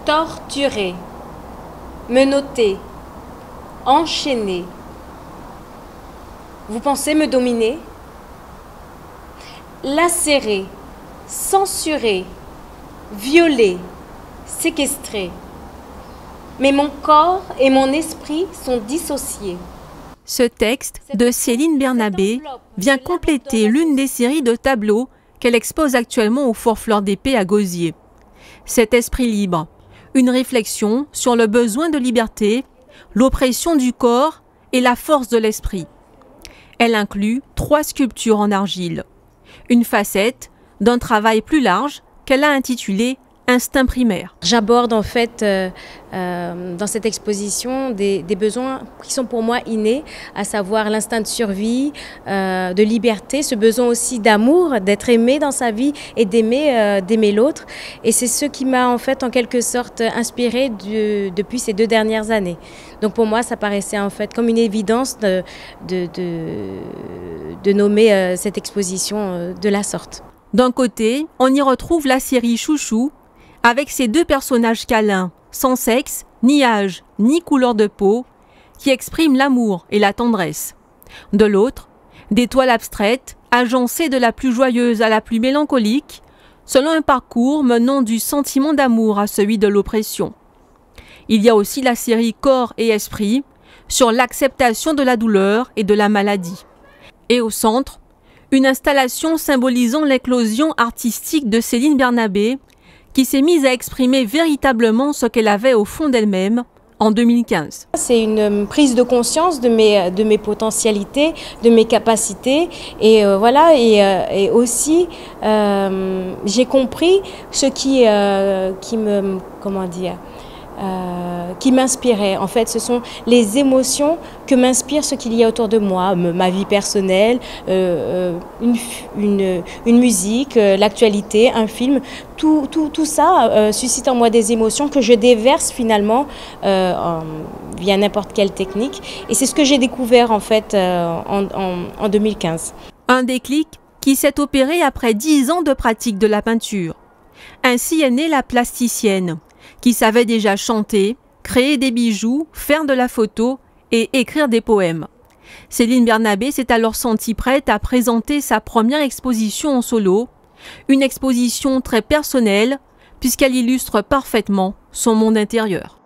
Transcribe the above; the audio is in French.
torturer, menotter, enchaîner. Vous pensez me dominer? Lacérer, censurer, violer, séquestrer. Mais mon corps et mon esprit sont dissociés. Ce texte de Céline Bernabé vient compléter l'une des séries de tableaux qu'elle expose actuellement au Fort Fleur d'Épée à Gosier. Cet esprit libre, une réflexion sur le besoin de liberté, l'oppression du corps et la force de l'esprit. Elle inclut 3 sculptures en argile, une facette d'un travail plus large qu'elle a intitulé Instinct primaire. J'aborde en fait dans cette exposition des besoins qui sont pour moi innés, à savoir l'instinct de survie, de liberté, ce besoin aussi d'amour, d'être aimé dans sa vie et d'aimer l'autre. Et c'est ce qui m'a en fait en quelque sorte inspirée depuis ces 2 dernières années. Donc pour moi ça paraissait en fait comme une évidence de nommer cette exposition de la sorte. D'un côté, on y retrouve la série Chouchou, avec ses 2 personnages câlins, sans sexe, ni âge, ni couleur de peau, qui expriment l'amour et la tendresse. De l'autre, des toiles abstraites, agencées de la plus joyeuse à la plus mélancolique, selon un parcours menant du sentiment d'amour à celui de l'oppression. Il y a aussi la série Corps et Esprit, sur l'acceptation de la douleur et de la maladie. Et au centre, une installation symbolisant l'éclosion artistique de Céline Bernabé, qui s'est mise à exprimer véritablement ce qu'elle avait au fond d'elle-même en 2015. C'est une prise de conscience de mes potentialités, de mes capacités et voilà et aussi j'ai compris ce qui m'inspirait. En fait, ce sont les émotions que m'inspire ce qu'il y a autour de moi, ma vie personnelle, une musique, l'actualité, un film. Tout ça suscite en moi des émotions que je déverse finalement via n'importe quelle technique. Et c'est ce que j'ai découvert en fait en 2015. Un déclic qui s'est opéré après 10 ans de pratique de la peinture. Ainsi est née la plasticienne, qui savait déjà chanter, créer des bijoux, faire de la photo et écrire des poèmes. Céline Bernabé s'est alors sentie prête à présenter sa première exposition en solo, une exposition très personnelle puisqu'elle illustre parfaitement son monde intérieur.